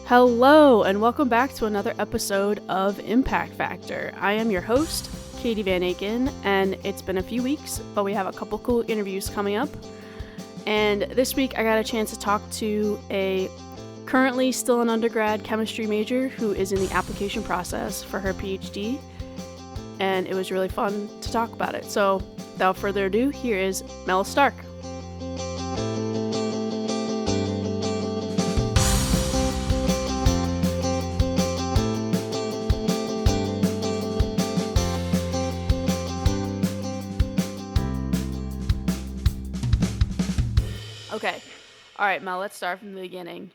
Hello, and welcome back to another episode of Impact Factor. I am your host, Katie Van Aken, and it's been a few weeks, but we have a couple cool interviews coming up. And this week I got a chance to talk to a currently still an undergrad chemistry major who is in the application process for her PhD, and it was really fun to talk about it. So without further ado, here is Mel Stark. Okay. All right, Mel, let's start from the beginning.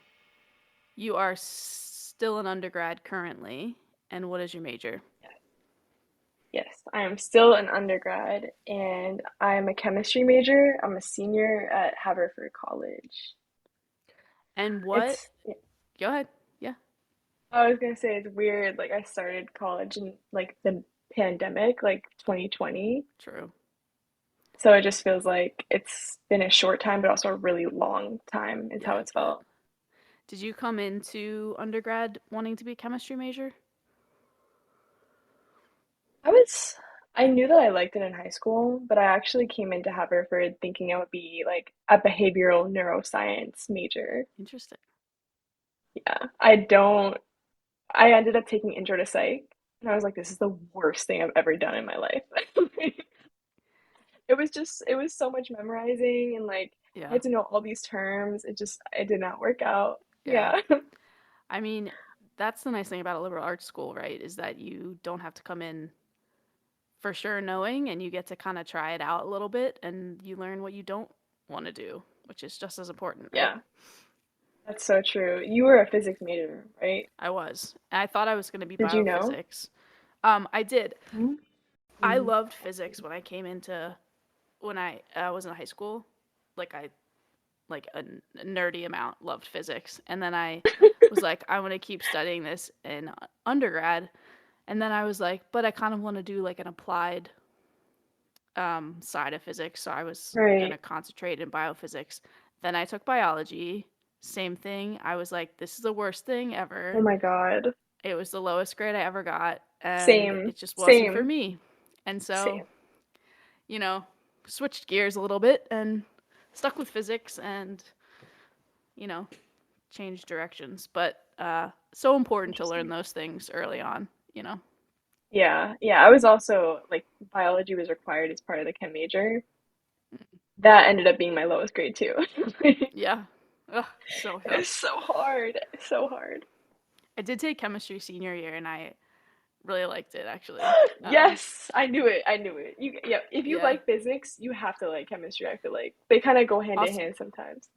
You are still an undergrad currently, and what is your major? Yes, I am still an undergrad and I am a chemistry major. I'm a senior at Haverford College. And what? It's, Go ahead. Yeah. I was gonna say it's weird. Like I started college in like the pandemic, like 2020. True. So it just feels like it's been a short time, but also a really long time is Yeah, how I it's bet. felt. Did you come into undergrad wanting to be a chemistry major? I was, I knew that I liked it in high school, but I actually came into Haverford thinking I would be like a behavioral neuroscience major. Interesting. Yeah, I don't I ended up taking intro to psych, and I was like, this is the worst thing I've ever done in my life. It was so much memorizing and like I Yeah. had to know all these terms. It did not work out. Yeah. Yeah. I mean, that's the nice thing about a liberal arts school, right? Is that you don't have to come in for sure knowing and you get to kind of try it out a little bit and you learn what you don't want to do, which is just as important, right? Yeah. That's so true. You were a physics major, right? I was. I thought I was going to be Did you know? biophysics. I did. I Mm. loved physics when I came into when I was in high school. Like I like a nerdy amount loved physics, and then I was like, I want to keep studying this in undergrad, and then I was like, but I kind of want to do like an applied side of physics, so I was gonna Right. concentrate in biophysics. Then I took biology. Same thing. I was like, this is the worst thing Oh ever. my God. It was the lowest grade I ever got, and Same. it just wasn't for Same. me. And so, Same. you know, switched gears a little bit and stuck with physics and, you know, changed directions. But so important to learn Interesting. those things early on, you know? Yeah. Yeah. I was also like biology was required as part of the chem major. That ended up being my lowest grade too. Yeah. Ugh, so It tough. was so hard. So hard. I did take chemistry senior year and I really liked it actually. Yes, I knew it. I knew it. Yeah, if you Yeah. like physics, you have to like chemistry, I feel like. They kind of go hand in Also, hand sometimes.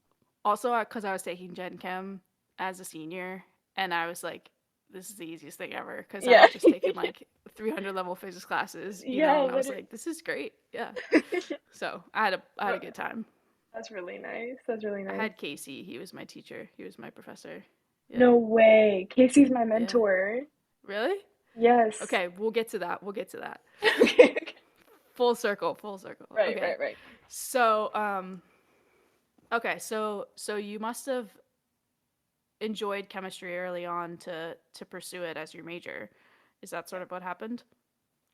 also because I was taking Gen Chem as a senior and I was like, this is the easiest thing ever because I Yeah. had just taken like 300 level physics classes, you know, Yeah, and I was literally. like, this is great. Yeah. So I had a good time. That's really nice. That's really I nice. had Casey. He was my teacher. He was my professor. Yeah. No way. Casey's my Yeah. mentor. Really? Yes. Okay, we'll get to that. We'll get to that. Okay. Full circle, full circle. Right, Okay. right, right. So, okay, so you must have enjoyed chemistry early on to pursue it as your major. Is that Yeah. sort of what happened?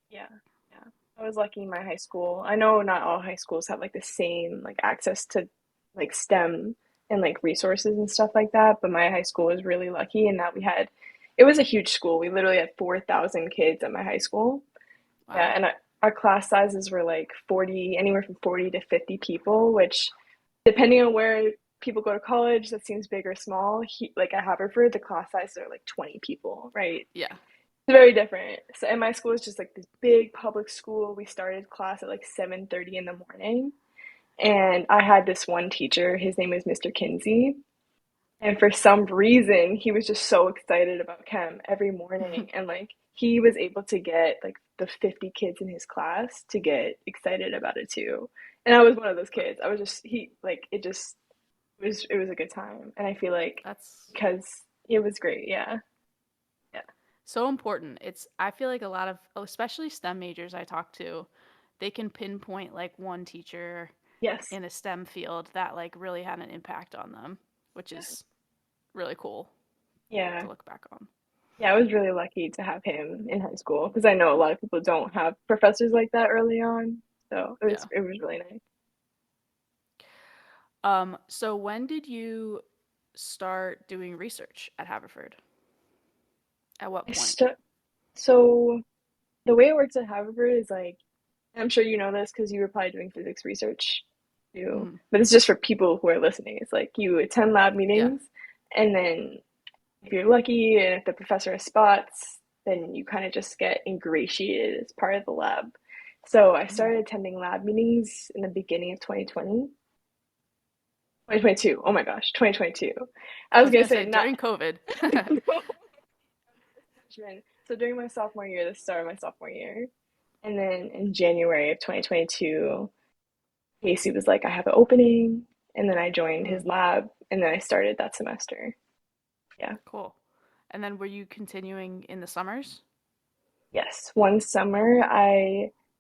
Yeah. Yeah. I was lucky in my high school. I know not all high schools have like the same like access to like STEM and like resources and stuff like that, but my high school was really lucky in that we had it was a huge school. We literally had 4,000 kids at my high school. Yeah, Wow. and our class sizes were like 40, anywhere from 40 to 50 people, which depending on where people go to college, that seems big or small. Like at Haverford, the class sizes are like 20 people, right? Yeah. It's very different. So, and my school is just like this big public school. We started class at like 7:30 in the morning, and I had this one teacher. His name was Mr. Kinsey, and for some reason, he was just so excited about chem every morning, and like he was able to get like the 50 kids in his class to get excited about it too. And I was one of those kids. I was just he like it was a good time, and I feel like That's because it was great. Yeah, yeah, so important. It's I feel like a lot of especially STEM majors I talk to, they can pinpoint like one teacher yes, in a STEM field that like really had an impact on them, which yes. is really cool. Yeah. to look back on. Yeah, I was really lucky to have him in high school because I know a lot of people don't have professors like that early on. So Yeah. it was really nice. So when did you start doing research at Haverford? At what I point? st so the way it works at Harvard is like I'm sure you know this because you were probably doing physics research too, Mm, but it's just for people who are listening. It's like you attend lab yeah. meetings, and then if you're lucky and if the professor has spots, then you kind of just get ingratiated as part of the lab. So I Mm. started attending lab meetings in the beginning of 2022. Oh my gosh, 2022. I I was was gonna gonna say say not during COVID. no, freshman. So during my sophomore year, the start of my sophomore year, and then in January of 2022, Casey was like, I have an opening. And then I joined Mm, his lab and then I started that semester. Yeah. cool. And then were you continuing in the summers? Yes. One summer,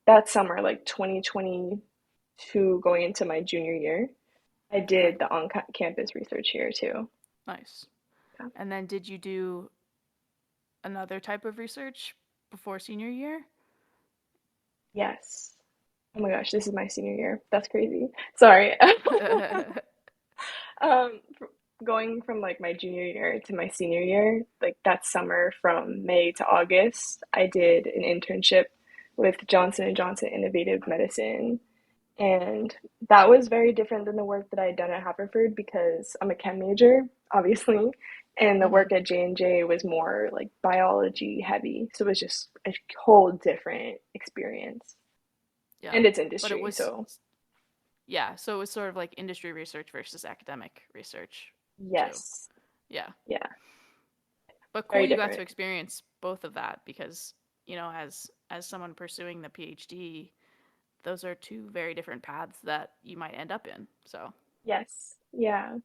that summer, like 2022, going into my junior year, I Okay, did the on campus research here too. nice. Yeah. And then did you do another type of research before senior year? Yes. Oh my gosh, this is my senior year. That's crazy. Sorry. Um, Going from like my junior year to my senior year, like that summer from May to August, I did an internship with Johnson and Johnson Innovative Medicine, and that was very different than the work that I had done at Haverford because I'm a chem major, obviously, and the Hmm. work at J&J was more like biology heavy, so it was just a whole different experience, Yeah. and it's But it industry, was, so yeah, so it was sort of like industry research versus academic research too. yes, Yeah. yeah, But cool very you got to different. experience both of that because, as someone pursuing the PhD, those are two very different paths that you might end up in. So, Yes. Yeah.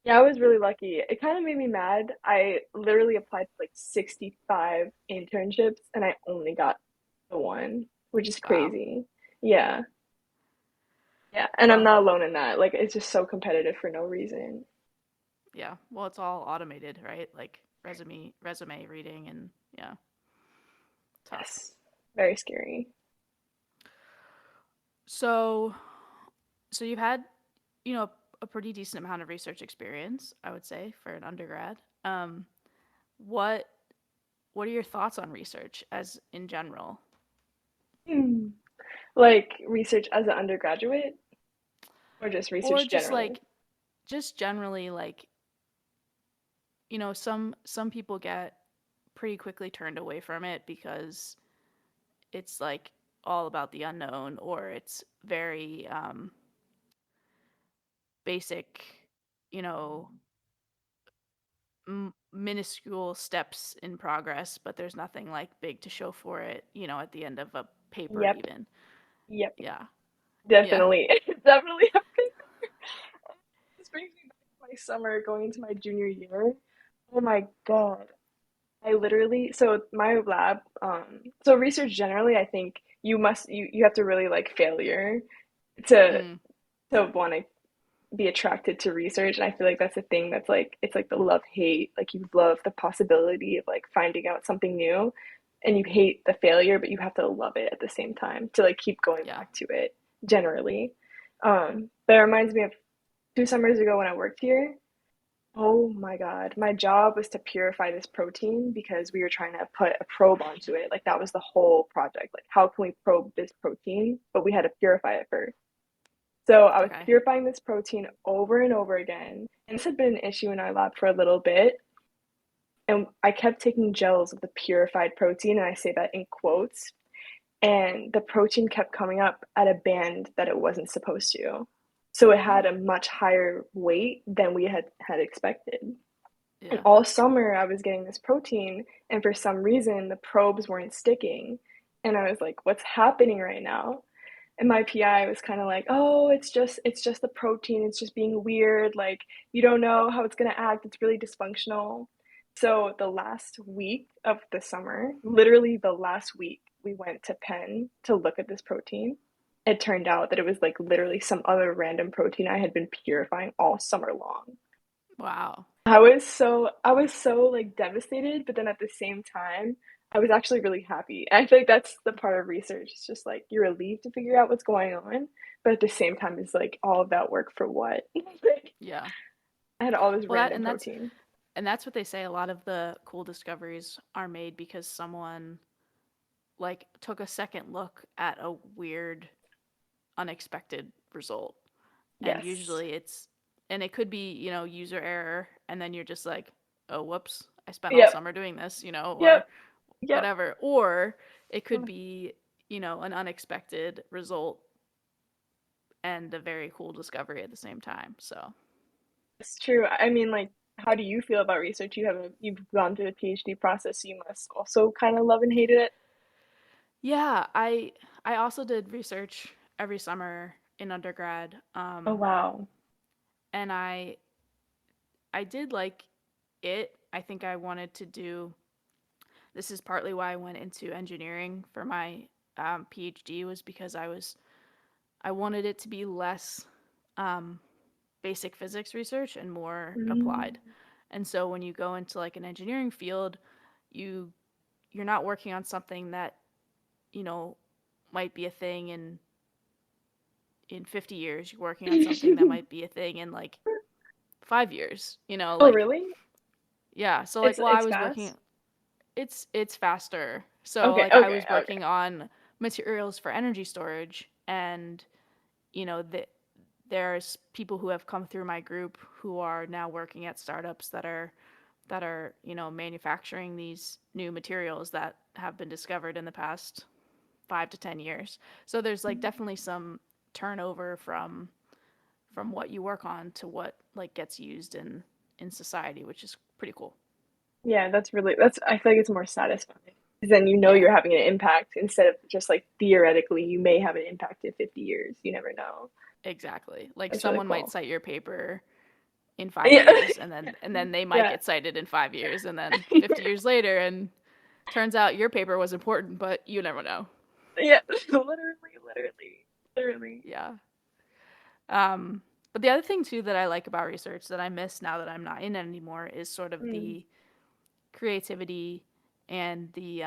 Yeah, I was really lucky. It kind of made me mad. I literally applied for like 65 internships and I only got the one, which is wow. crazy. Yeah. Yeah. And I'm Well, not alone in that. Like, it's just so competitive for no reason. yeah. Well, it's all automated, right? Like resume reading and yeah, tough. Yes. Very scary. So, so you've had, you know, a pretty decent amount of research experience, I would say, for an undergrad. What what are your thoughts on research as in general? Hmm. Like, research as an undergraduate or just Or research just generally? like just generally like, some people get pretty quickly turned away from it because it's like all about the unknown or it's very basic, you know, minuscule steps in progress, but there's nothing like big to show for it, at the end of a paper Yep. even. Yep. Yeah. Yeah. Definitely. Definitely. This brings me back to my summer going into my junior year. Oh my God. I literally, so my lab, so research generally, I think you have to really like failure to Mm, want to be attracted to research. And I feel like that's a thing that's like, it's like the love hate. Like you love the possibility of like finding out something new and you hate the failure, but you have to love it at the same time to like keep going yeah. back to it generally. But it reminds me of 2 summers ago when I worked here. Oh my God. My job was to purify this protein because we were trying to put a probe onto it. Like that was the whole project. Like how can we probe this protein? But we had to purify it first. So I was Okay. purifying this protein over and over again. And this had been an issue in our lab for a little bit. And I kept taking gels of the purified protein, and I say that in quotes. And the protein kept coming up at a band that it wasn't supposed to. So it had Oh, a much higher weight than we had expected. And yeah. all summer I was getting this protein, and for some reason the probes weren't sticking. And I was like, what's happening right now? And my PI was kind of like, oh, it's just the protein. It's just being weird. Like you don't know how it's gonna act. It's really dysfunctional. So the last week of the summer, literally the last week, we went to Penn to look at this protein. It turned out that it was like literally some other random protein I had been purifying all summer long. Wow. I was so like devastated, but then at the same time, I was actually really happy. And I feel like that's the part of research. It's just like you're relieved to figure out what's going on, but at the same time, it's like all of that work for what? Like Yeah. I had all this Well, that random protein. and that's what they say. A lot of the cool discoveries are made because someone like took a second look at a weird, unexpected result. And Yes. usually and it could be, user error, and then you're just like, oh, whoops, I spent all Yep. summer doing this, or Yep. Yep. whatever. Or it could be, an unexpected result and a very cool discovery at the same time. So, It's true. I mean, like, how do you feel about research? You've gone through the PhD process, so you must also kind of love and hate it. yeah, I also did research every summer in undergrad. Oh wow. And I did like it. I think I wanted to do this is partly why I went into engineering for my PhD was because I wanted it to be less um, basic physics research and more applied. Mm. And so when you go into like an engineering field, you you're not working on something that you know might be a thing in 50 years. You're working on something that might be a thing in like 5 years. Oh Like really? yeah. So like It's while I it's was working, fast? it's faster. So Okay, like I okay, was okay. working on materials for energy storage, and you know that there's people who have come through my group who are now working at startups that are manufacturing these new materials that have been discovered in the past 5 to 10 years. So there's like definitely some turnover from what you work on to what like gets used in society, which is pretty cool. Yeah, that's I feel like it's more satisfying. 'Cause then you know Yeah, you're having an impact instead of just like theoretically you may have an impact in 50 years. You never know. exactly. Like That's really someone might cool. cite your paper in five Yeah. years and then they might Yeah. get cited in 5 years and then 50 years later and turns out your paper was important, but you never know. Yeah. Literally. Yeah. But the other thing too that I like about research that I miss now that I'm not in it anymore is sort of Mm. the creativity and the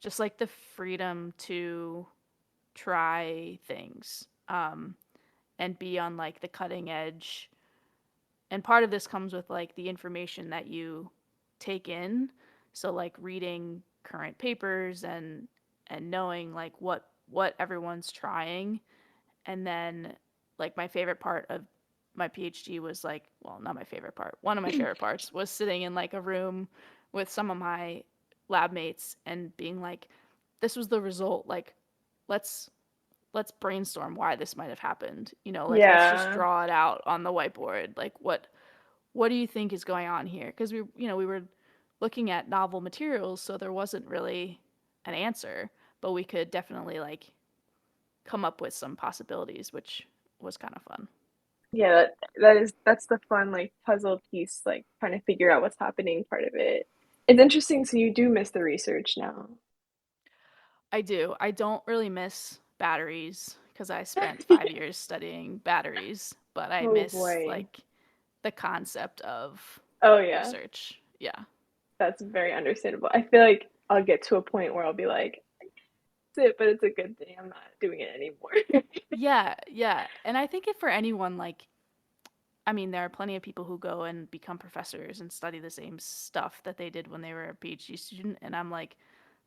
just like the freedom to try things and be on like the cutting edge. And part of this comes with like the information that you take in. So like reading current papers and knowing like what everyone's trying. And then like my favorite part of my PhD was like, well, not my favorite part. One of my favorite parts was sitting in like a room with some of my lab mates and being like, this was the result. Like, let's let's brainstorm why this might have happened. Like let's just Yeah. draw it out on the whiteboard. Like what do you think is going on here? Because we were looking at novel materials, so there wasn't really an answer, but we could definitely like come up with some possibilities, which was kind of fun. Yeah, that's the fun like puzzle piece, like trying to figure out what's happening part of it. It's interesting, so you do miss the research now. I do. I don't really miss batteries because I spent 5 years studying batteries, but I Oh miss boy. like the concept of Oh yeah, research. Yeah. that's very understandable. I feel like I'll get to a point where I'll be like, that's it, but it's a good thing I'm not doing it anymore. Yeah, yeah. And I think if for anyone like I mean, there are plenty of people who go and become professors and study the same stuff that they did when they were a PhD student, and I'm like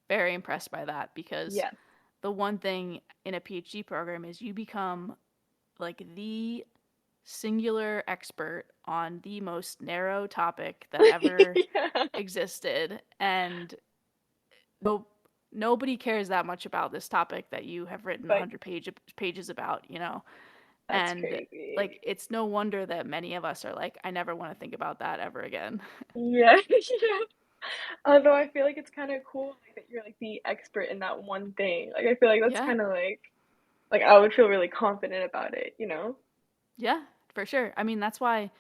very impressed by that because Yes. the one thing in a PhD program is you become like the singular expert on the most narrow topic that ever Yeah. existed, and no nobody cares that much about this topic that you have written But 100 pages about, that's and like crazy. it's no wonder that many of us are like I never want to think about that ever again. Yeah, yeah. Although I feel like it's kind of cool like, that you're like the expert in that one thing. Like I feel like that's Yeah, kind of like I would feel really confident about it, you know? yeah, for sure. I mean, that's why,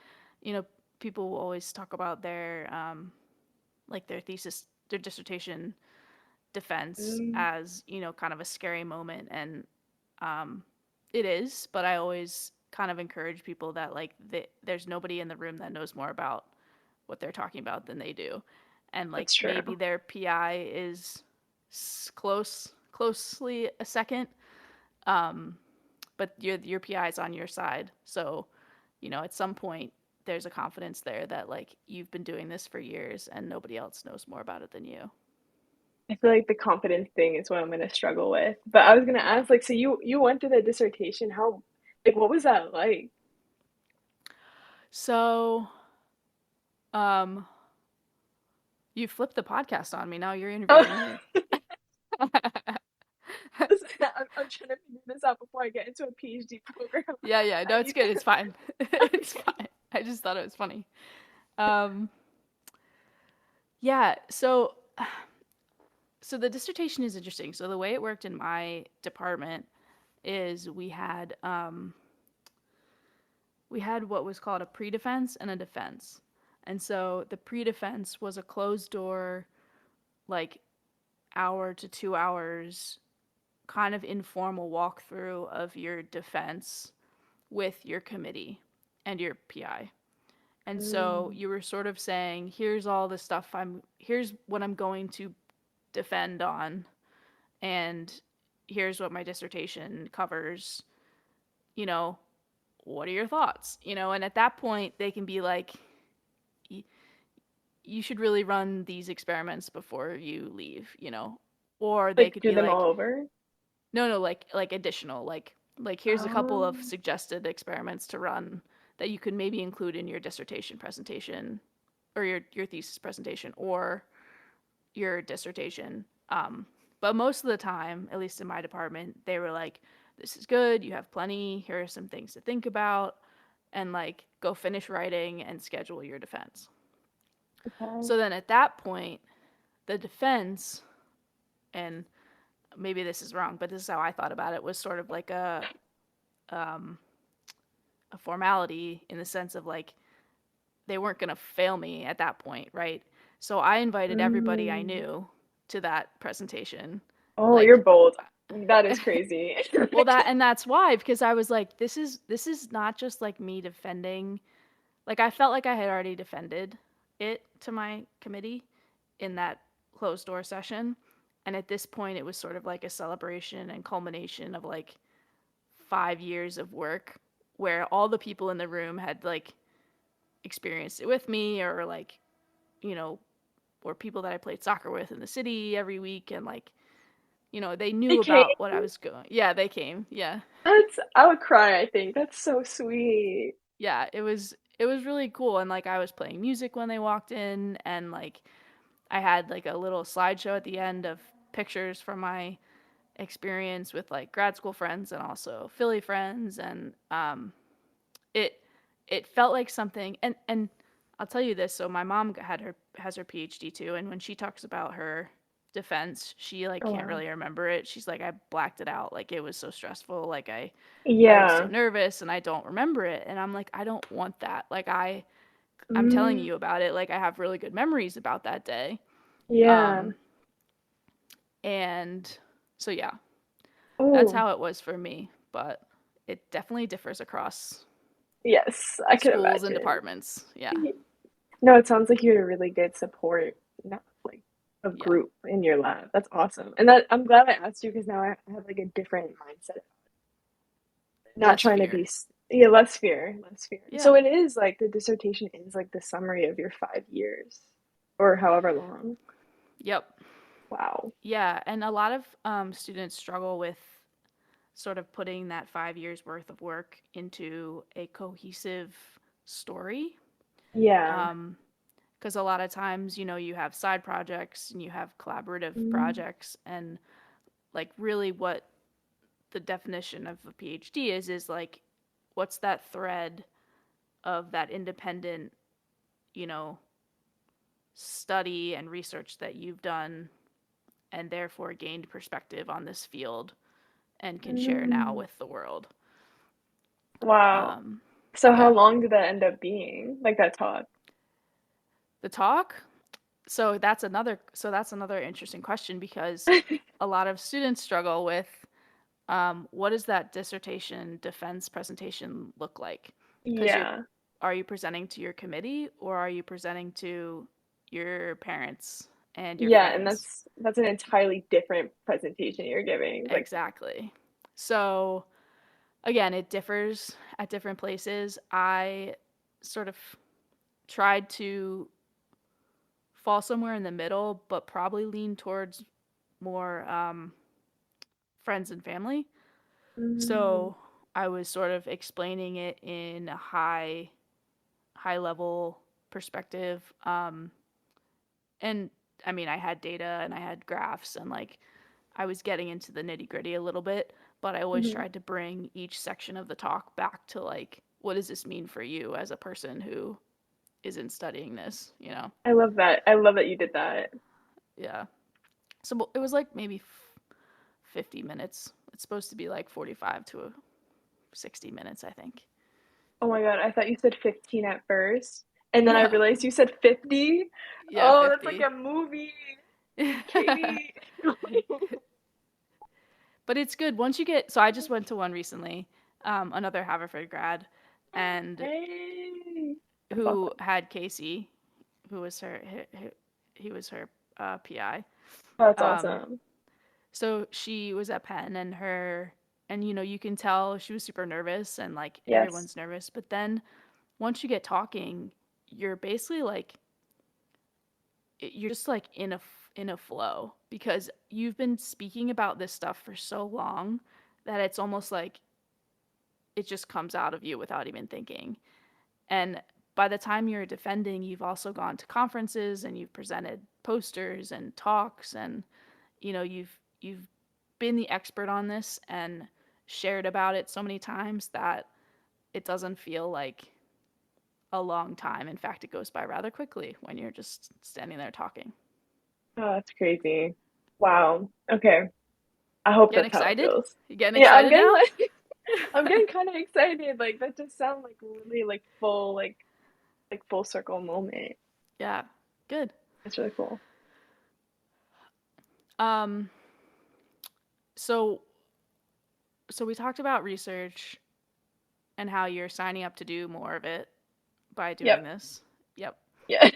you know, people will always talk about their like their thesis, their dissertation defense Mm, as, kind of a scary moment, and um, it is. But I always kind of encourage people that like there's nobody in the room that knows more about what they're talking about than they do, and like That's true. maybe their PI is closely a second, but your PI is on your side. So, at some point there's a confidence there that like you've been doing this for years and nobody else knows more about it than you. I feel like the confidence thing is what I'm gonna struggle with. But I was gonna Yeah. ask, like, so you went through the dissertation. How, like, what was that like? So, um, you flipped the podcast on me. Now you're interviewing Oh, me. I'm trying to figure this out before I get into a PhD program. Yeah, yeah. I No, it's need good. It's fine. It's okay. fine. I just thought it was funny. Um, yeah. So the dissertation is interesting. So the way it worked in my department is we had what was called a pre-defense and a defense. And so the pre-defense was a closed door, like hour to 2 hours, kind of informal walkthrough of your defense with your committee and your PI. And so Mm, you were sort of saying, here's what I'm going to defend on, and here's what my dissertation covers. You know, what are your thoughts? And at that point, they can be like, you should really run these experiments before you leave, or they like could do be them all like, over? no, no, like additional, like here's a couple of Um, suggested experiments to run that you could maybe include in your dissertation presentation or your thesis presentation or your dissertation. But most of the time, at least in my department, they were like, this is good, you have plenty, here are some things to think about, and like go finish writing and schedule your defense. okay. So then at that point, the defense, and maybe this is wrong, but this is how I thought about it, was sort of like um, a formality in the sense of like they weren't going to fail me at that point, right? So I invited everybody I Mm. knew to that presentation. Oh, you're Like, bold. That is crazy. well, that's why, because I was like, this is not just like me defending. Like I felt like I had already defended it to my committee in that closed door session, and at this point, it was sort of like a celebration and culmination of like 5 years of work, where all the people in the room had like experienced it with me, or like, you know, or people that I played soccer with in the city every week, and like, they knew Okay, about what I was going. Yeah, they came. Yeah. I would cry, I think. That's so sweet. Yeah, it was really cool, and like I was playing music when they walked in, and like I had like a little slideshow at the end of pictures from my experience with like grad school friends and also Philly friends, and it it felt like something. And I'll tell you this. So my mom has her PhD too, and when she talks about her defense, she like Oh, can't wow. really remember it. She's like, I blacked it out. Like it was so stressful. Like I was so Yeah. nervous and I don't remember it. And I'm like, I don't want that. Like I'm telling Mm, you about it. Like I have really good memories about that day. yeah. Um, and so yeah, that's Oh, how it was for me. But it definitely differs across yes, I can schools and imagine. departments. Yeah. Y- No, it sounds like you had a really good support, not like a Yeah. group in your lab. That's awesome. And that I'm glad I asked you because now I have like a different mindset. Not Less trying to be, fear. yeah, less fear, less fear. Yeah. So it is like the dissertation is like the summary of your 5 years or however long. Yep. Wow. Yeah. And a lot of students struggle with sort of putting that 5 years worth of work into a cohesive story. Yeah. Um, because a lot of times, you have side projects and you have collaborative Mm, projects, and like really what the definition of a PhD is like what's that thread of that independent, you know, study and research that you've done and therefore gained perspective on this field and can share now mm. with the world. Wow. Um, So how yeah. long did that end up being? Like that talk? The talk, so that's another interesting question because a lot of students struggle with What does that dissertation defense presentation look like? Because Yeah. are you presenting to your committee or are you presenting to your parents and your Yeah, and friends? that's an entirely different presentation you're giving. Like, Exactly. So again, it differs at different places. I sort of tried to fall somewhere in the middle, but probably lean towards more friends and family. mm, So I was sort of explaining it in a high level perspective. And I mean, I had data and I had graphs and like I was getting into the nitty gritty a little bit, but I always mhm. tried to bring each section of the talk back to like, what does this mean for you as a person who isn't studying this, you know? I love that. I love that you did that. Yeah. So it was like maybe 50 minutes. It's supposed to be like 45 to 60 minutes, I think. Oh my God, I thought you said 15 at first, and then I No. realized you said 50. Yeah, Oh, that's like 50. a movie. Katie. But it's good once you get. So I just went to one recently, another Haverford grad, and Hey. That's who awesome. had Casey, who was her, he was her PI. That's Um, awesome. so she was at Penn, and you can tell she was super nervous, and like Yes. everyone's nervous. But then once you get talking, you're basically like you're just like in a flow because you've been speaking about this stuff for so long that it's almost like it just comes out of you without even thinking. And by the time you're defending, you've also gone to conferences and you've presented posters and talks and you've been the expert on this and shared about it so many times that it doesn't feel like a long time. In fact, it goes by rather quickly when you're just standing there talking. Oh, that's crazy. Wow. Okay. I hope Getting that's how it excited? goes. You getting Yeah, I'm excited getting now? like I'm getting kind of excited. Like that just sounds like really like full circle moment. Yeah. Good. That's really cool. Um so so we talked about research and how you're signing up to do more of it by doing Yep. this. Yep. Yeah.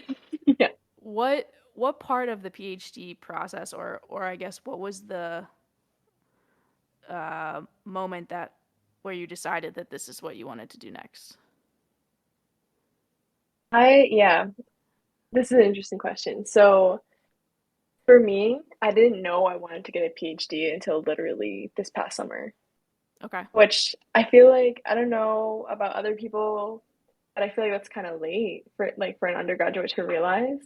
Yeah. What part of the PhD process or I guess what was the moment that where you decided that this is what you wanted to do next? Yeah, this is an interesting question. So for me, I didn't know I wanted to get a PhD until literally this past summer, Okay. which I feel like I don't know about other people, but I feel like that's kind of late for an undergraduate to realize.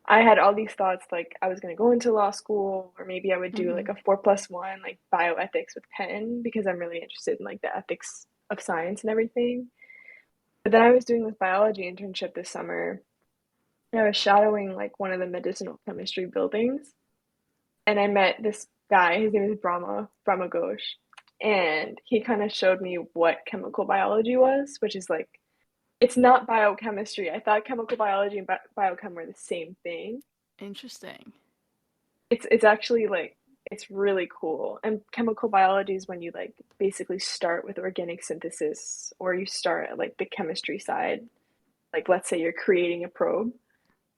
I had all these thoughts like I was going to go into law school or maybe I would do like Mhm. a 4+1 like bioethics with Penn because I'm really interested in like the ethics of science and everything. But then I was doing this biology internship this summer and I was shadowing like one of the medicinal chemistry buildings and I met this guy. His name is Brahma Ghosh, and he kind of showed me what chemical biology was, which is like it's not biochemistry. I thought chemical biology and biochem were the same thing. Interesting. It's actually like it's really cool. And chemical biology is when you like basically start with organic synthesis or you start at like the chemistry side. Like let's say you're creating a probe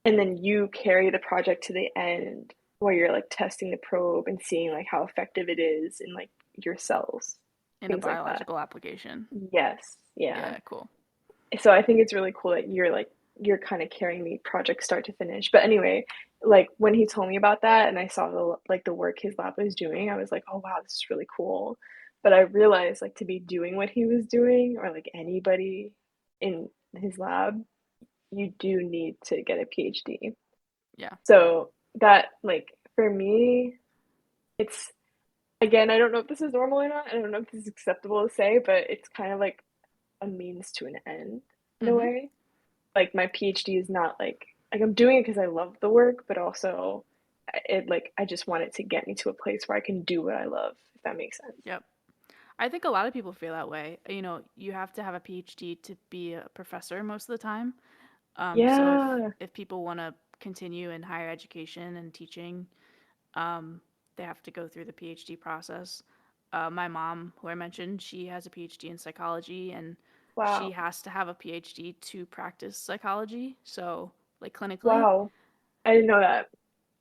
and then you carry the project to the end where you're like testing the probe and seeing like how effective it is in like your cells, In a things like that. biological application. Yes, yeah. Yeah, cool. So I think it's really cool that you're kind of carrying the project start to finish. But anyway, like when he told me about that and I saw the work his lab was doing, I was like, oh wow, this is really cool. But I realized like to be doing what he was doing or like anybody in his lab, you do need to get a PhD. Yeah. So that like for me, it's again, I don't know if this is normal or not. I don't know if this is acceptable to say, but it's kind of like a means to an end in a Mhm. way. Like my PhD is not like I'm doing it because I love the work, but also it like I just want it to get me to a place where I can do what I love, if that makes sense. Yep. I think a lot of people feel that way. You have to have a PhD to be a professor most of the time. So Yeah. if people want to continue in higher education and teaching, um, they have to go through the PhD process. my mom, who I mentioned, she has a PhD in psychology, and she Wow. has to have a PhD to practice psychology. So, like clinically, Wow. I didn't know that.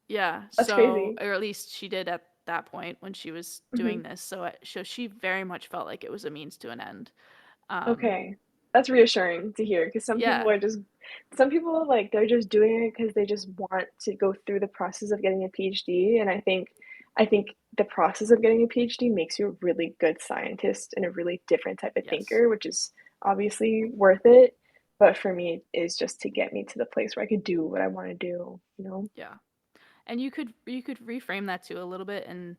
yeah. That's So, crazy. or at least she did at that point when she was Hmm. doing this. So she very much felt like it was a means to an end. Um, Okay. That's reassuring to hear because yeah. some people like they're just doing it because they just want to go through the process of getting a PhD. And I think the process of getting a PhD makes you a really good scientist and a really different type of Yes. thinker, which is obviously worth it. But for me, it's just to get me to the place where I could do what I want to do, you know? Yeah. And you could reframe that too a little bit and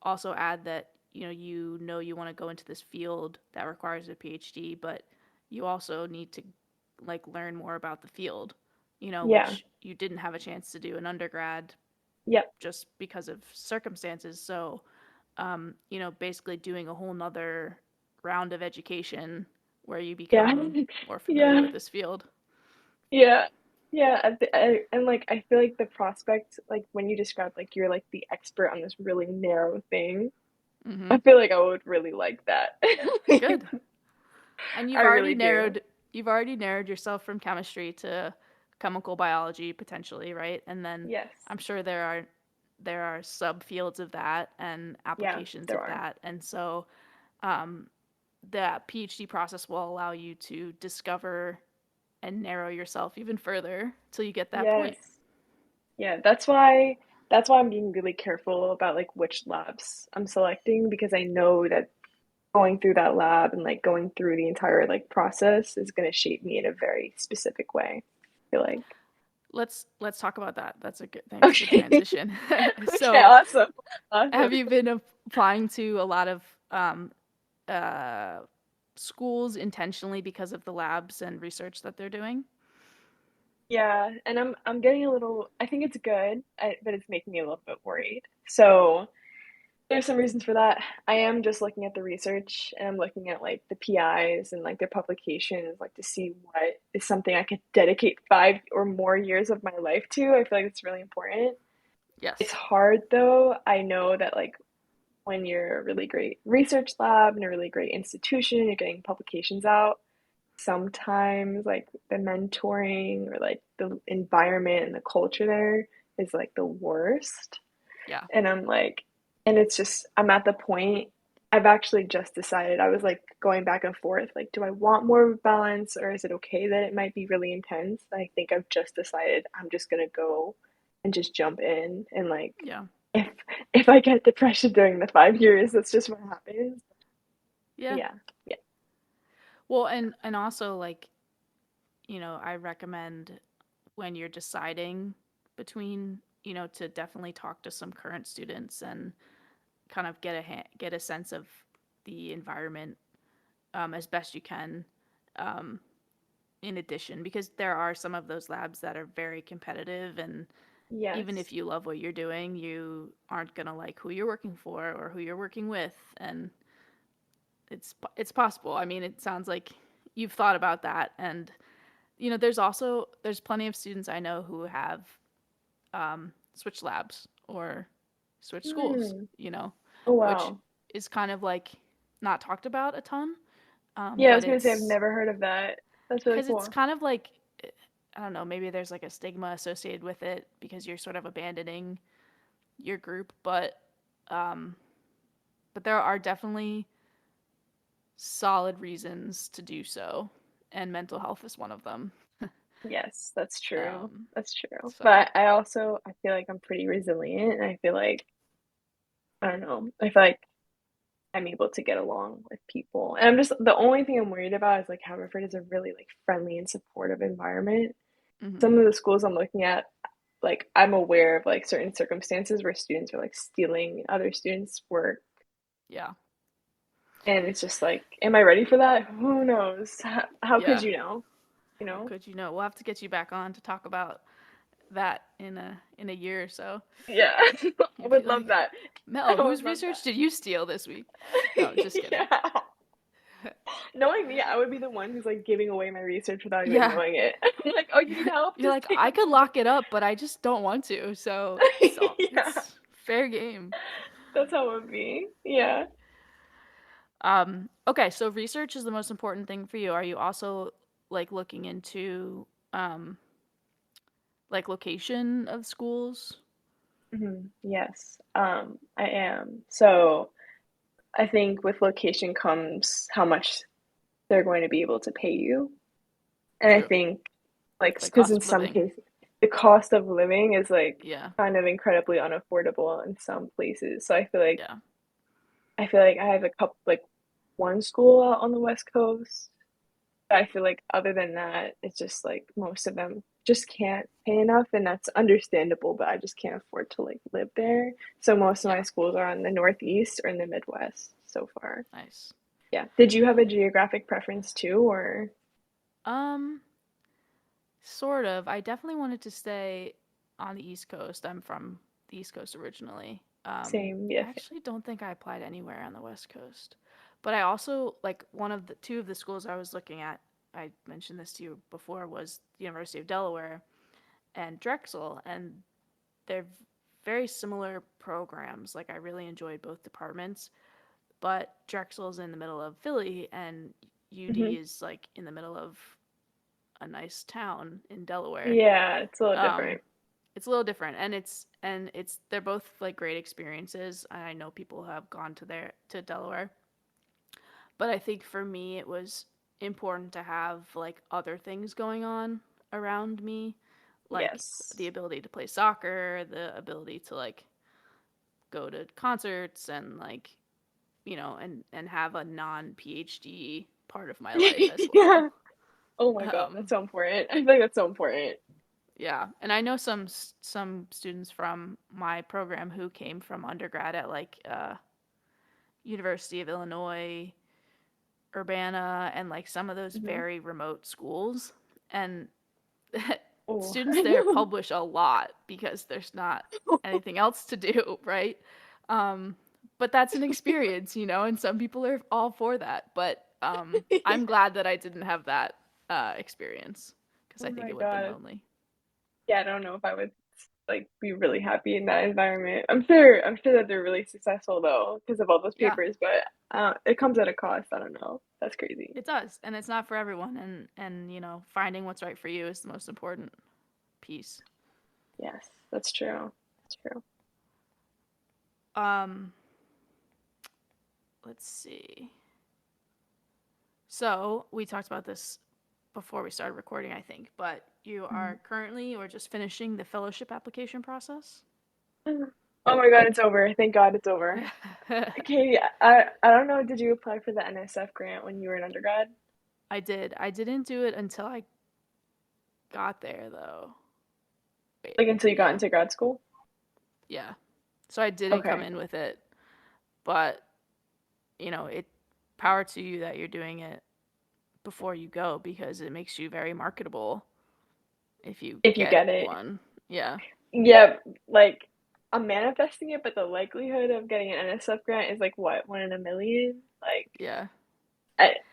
also add that you want to go into this field that requires a PhD, but you also need to like learn more about the field, Yeah. which you didn't have a chance to do in undergrad Yep. just because of circumstances. So, basically doing a whole nother round of education where you Yeah. become more familiar Yeah. with this field. Yeah. Yeah, and like I feel like the prospect, like when you describe like you're like the expert on this really narrow thing, Hmm. I feel like I would really like that. Good. And I really do. you've already narrowed yourself from chemistry to chemical biology potentially, right? And then Yes. I'm sure there are subfields of that and Yeah, applications there of are. that. And so um, that PhD process will allow you to discover and narrow yourself even further till you get that Yes. point. Yeah, that's why I'm being really careful about like which labs I'm selecting because I know that going through that lab and like going through the entire like process is going to shape me in a very specific way. I feel like. Let's talk about that. That's a good Okay. transition. Okay, So, awesome. Awesome. have you been applying to a lot of uh, schools intentionally because of the labs and research that they're doing? Yeah, and I'm getting a little, I think it's good, but it's making me a little bit worried. So there's some reasons for that. I am just looking at the research and I'm looking at like the PIs and like their publications, like to see what is something I could dedicate 5 or more years of my life to. I feel like it's really important. It's Yes. hard though. I know that like when you're a really great research lab and a really great institution, you're getting publications out. Sometimes like the mentoring or like the environment and the culture there is like the worst. Yeah. And I'm like, and it's just, I'm at the point, I've actually just decided, I was like going back and forth, like, do I want more balance or is it okay that it might be really intense? I think I've just decided I'm just gonna go and just jump in and like, Yeah. if if I get depression during the 5 years, that's just what happens. Yeah. Yeah, yeah, Well, and also like, I recommend when you're deciding between, to definitely talk to some current students and kind of get a sense of the environment as best you can. Um, in addition, because there are some of those labs that are very competitive, and even yes. if you love what you're doing, you aren't gonna like who you're working for or who you're working with, and it's possible. I mean, it sounds like you've thought about that, and there's plenty of students I know who have switched labs or switched schools, Hmm. Oh which wow. is kind of like not talked about a ton, Yeah, I was but gonna say I've it's never heard of that. That's really because it's cool. kind of like, I don't know, maybe there's like a stigma associated with it because you're sort of abandoning your group, um, but there are definitely solid reasons to do so, and mental health is one of them. Yes, that's true. Um, That's true. so, But I feel like I'm pretty resilient and I feel like I don't know. I feel like I'm able to get along with people. And I'm just the only thing I'm worried about is like Haverford is a really like friendly and supportive environment. mhm, Some of the schools I'm looking at, like I'm aware of like certain circumstances where students are like stealing other students' work. yeah, And it's just like, am I ready for that? Who knows? How could yeah. you know? You How know? could you know? We'll have to get you back on to talk about that in a year or so. Yeah. I You'd be would love like, that. Mel, I would whose love research that. did you steal this week? No, just kidding. Yeah. Knowing me, I would be the one who's like giving away my research without even Yeah, knowing it. I'm like, oh, you need help? you're Just like, take I this could one book. lock it up, but I just don't want to. So Yeah, it's fair game. that's how it would be. Yeah. Okay, so research is the most important thing for you. Are you also like looking into um like location of schools? Yes, I am. So I think with location comes how much they're going to be able to pay you. And I True. think, like, Like because cost in of some living. cases, the cost of living is like Yeah. kind of incredibly unaffordable in some places. So Yeah. I feel like I have a couple, like one school out on the West Coast. I feel like other than that, it's just like most of them just can't pay enough, and that's understandable, but I just can't afford to like live there. So most of my Yeah. schools are on the Northeast or in the Midwest so far. Nice. Yeah. Did you have a geographic preference too, or Um, Sort of. I definitely wanted to stay on the East Coast. I'm from the East Coast originally. same? I Yes. actually don't think I applied anywhere on the West Coast. But I also like one of the two of the schools I was looking at, I mentioned this to you before, was the University of Delaware and Drexel, and they're very similar programs. Like I really enjoyed both departments, but Drexel's in the middle of Philly and UD Hmm. is like in the middle of a nice town in Delaware. Yeah, it's a little Um, different. it's a little different, and it's they're both like great experiences. I know people who have gone to Delaware, but I think for me it was important to have like other things going on around me, like the Yes. ability to play soccer, the ability to like go to concerts and like and have a non PhD part of my life as well. Yeah. Oh my God, that's Um, so important. I feel like that's so important. Yeah, and I know some students from my program who came from undergrad at like University of Illinois, Urbana, and like some of those Hmm. very remote schools, and Oh, students I there know. publish a lot because there's not anything else to do, right? Um, but that's an experience, and some people are all for that. But I'm glad that I didn't have that experience because I Oh think my it would have been God. lonely. Yeah, I don't know if I would like be really happy in that environment. I'm sure that they're really successful though because of all those Yeah. papers, but it comes at a cost. I don't know. That's crazy. It does, and it's not for everyone. And finding what's right for you is the most important piece. Yes, that's true. That's true. Um, let's see. So we talked about this before we started recording, I think. But you Mhm. are currently or just finishing the fellowship application process. Oh my God, it's over. Thank God it's over. Okay, I don't know. Did you apply for the NSF grant when you were an undergrad? I did. I didn't do it until I got there, though. Wait, Like until you got yeah, into grad school? yeah. So I didn't come Okay. in with it, but it power to you that you're doing it before you go because it makes you very marketable if you If you get get it. one. Yeah. Yeah, like I'm manifesting it, but the likelihood of getting an NSF grant is like what, one in a million? Like Yeah.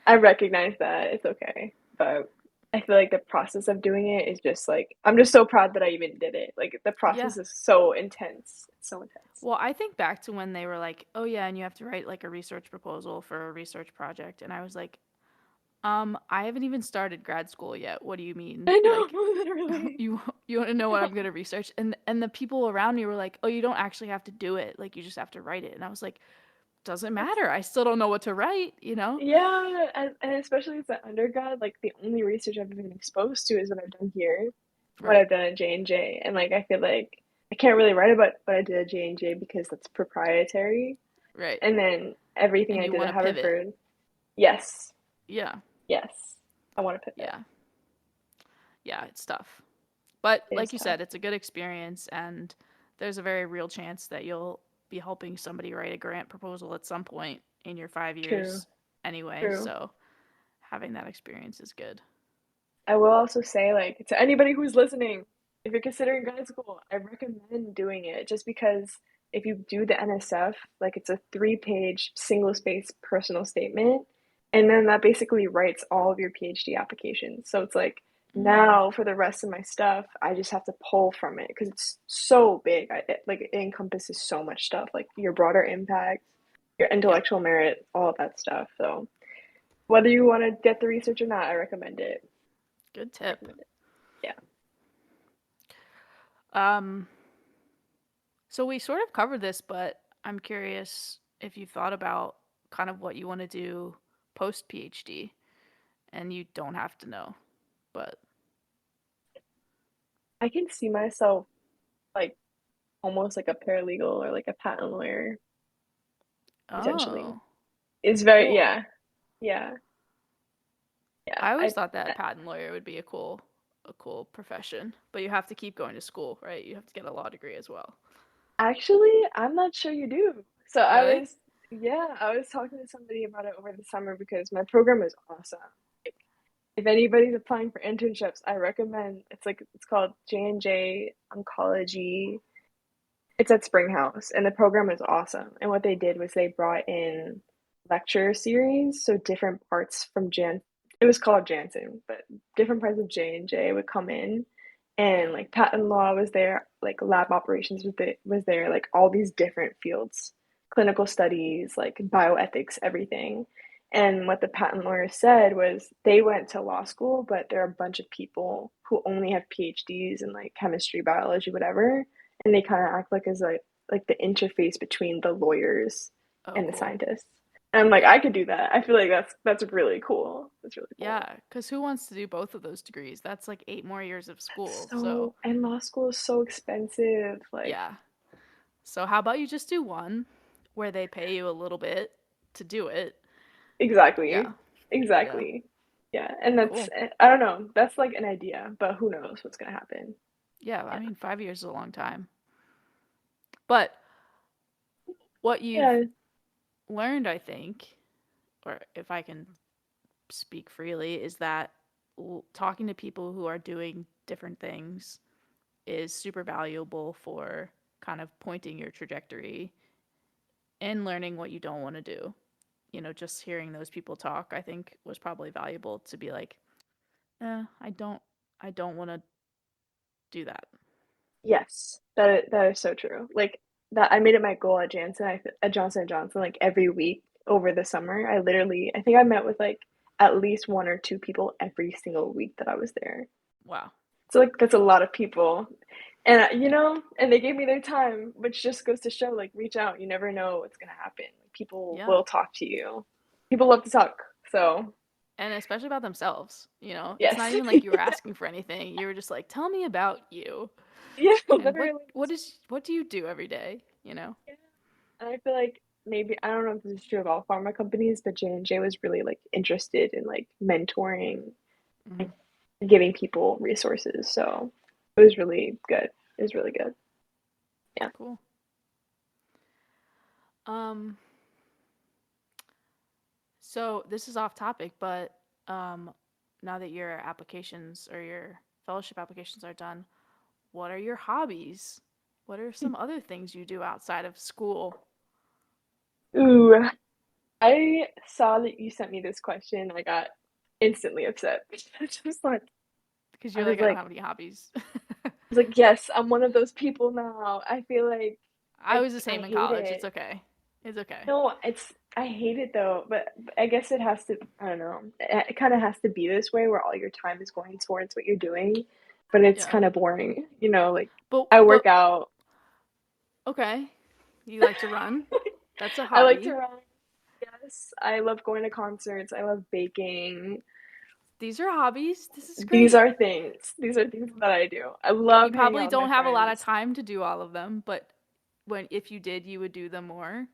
I recognize that. It's okay. But I feel like the process of doing it is just like I'm just so proud that I even did it. Like the Yeah. process is so intense. It's so intense. Well, I think back to when they were like, "Oh yeah, and you have to write like a research proposal for a research project." And I was like, I haven't even started grad school yet. What do you mean? I know, Like literally. you want to know what I'm going to research?" And the people around me were like, "Oh, you don't actually have to do it. Like you just have to write it." And I was like, "Doesn't That's matter. I still don't know what to write?" yeah, and especially as an undergrad, like the only research I've been exposed to is what I've done here, what Right. I've done at J&J, and like I feel like I can't really write about what I did at J&J because that's proprietary. Right. And then everything And I you did want at to pivot. Haverford, yes, Yeah. yes, I want to pivot. Yeah. Yeah, it's tough. But It is like you tough. said, it's a good experience, and there's a very real chance that you'll be helping somebody write a grant proposal at some point in your five True, years anyway. true. So having that experience is good. I will also say, like, to anybody who's listening, if you're considering grad school, I recommend doing it just because if you do the NSF, like, it's a 3-page single space personal statement, and then that basically writes all of your PhD applications. So it's like Mm. now for the rest of my stuff, I just have to pull from it because it's so big. Like, it encompasses so much stuff, like your broader impact. your Yep. intellectual merit, all of that stuff. So whether you want to get the research or not, I recommend it. Good tip. Recommend it. Yeah. Um, so we sort of covered this, but I'm curious if you thought about kind of what you want to do post PhD, and you don't have to know, but I can see myself like almost like a paralegal or like a patent lawyer potentially. oh, It's very, cool. yeah, yeah, yeah. I always thought that patent lawyer would be a cool profession, but you have to keep going to school, right? You have to get a law degree as well. Actually, I'm not sure you do. So Really? yeah, I was talking to somebody about it over the summer because my program is awesome. Like, if anybody's applying for internships, I recommend it's called J&J Oncology. It's at Springhouse, and the program is awesome. And what they did was they brought in lecture series, so different parts from Jan. It was called Janssen, but different parts of J&J would come in, Yeah. and like patent law was there, like lab operations was there, like all these different fields, clinical studies, like bioethics, everything. And what the patent lawyer said was they went to law school, but there are a bunch of people who only have PhDs in like chemistry, biology, whatever, and they kind of act like as like the interface between the lawyers Oh, and the cool. scientists. And I'm like, Yeah. I could do that. I feel like that's really cool. That's really cool. Yeah, because who wants to do both of those degrees? That's like 8 more years of school. So, So, and law school is so expensive. Like, yeah. So, how about you just do one where they pay you a little bit to do it? exactly. Yeah. Yeah. Exactly. Yeah. And that's, Cool. I don't know. That's like an idea, but who knows what's going to happen. Yeah. I Yeah. mean, 5 years is a long time. But what you've Yeah. learned, I think, or if I can speak freely, is that talking to people who are doing different things is super valuable for kind of pointing your trajectory and learning what you don't want to do. Just hearing those people talk, I think was probably valuable to be like, I don't want to do that. Yes. That is so true. Like that I made it my goal at Johnson and Johnson like every week over the summer. I think I met with like at least one or two people every single week that I was there. Wow. So like that's a lot of people. And Yeah. and they gave me their time, which just goes to show like reach out. You never know what's going to happen. Like, people Yeah. will talk to you. People love to talk. So, And especially about themselves, It's not yes. even like you were asking for anything. You were just like, "Tell me about you." Yeah, And what literally. what is what do you do every day? Yeah. And I feel like maybe I don't know if this is true of all pharma companies, but J&J was really like interested in like mentoring, Hmm. like giving people resources. So it was really good. It was really good. Yeah. Cool. Um so this is off topic, but um now that your applications or your fellowship applications are done, what are your hobbies? What are some other things you do outside of school? Ooh, I saw that you sent me this question. I got instantly upset. Just like Because I you're was like, I don't like, have any hobbies. yes, I'm one of those people now. I feel like I was the I same in hate college. It's it. okay. It's okay. No, I hate it though, but I guess it has to, I don't know. It kind of has to be this way where all your time is going towards what you're doing, but it's Yeah. kind of boring, like But I work but out. okay. You like to run? That's a I like to hobby. run. Yes, I love going to concerts. I love baking. These are hobbies. This is These great. are things. These are things that I do. I You love hanging probably out with my don't have a lot of friends. time to do all of them, but when if you did, you would do them more.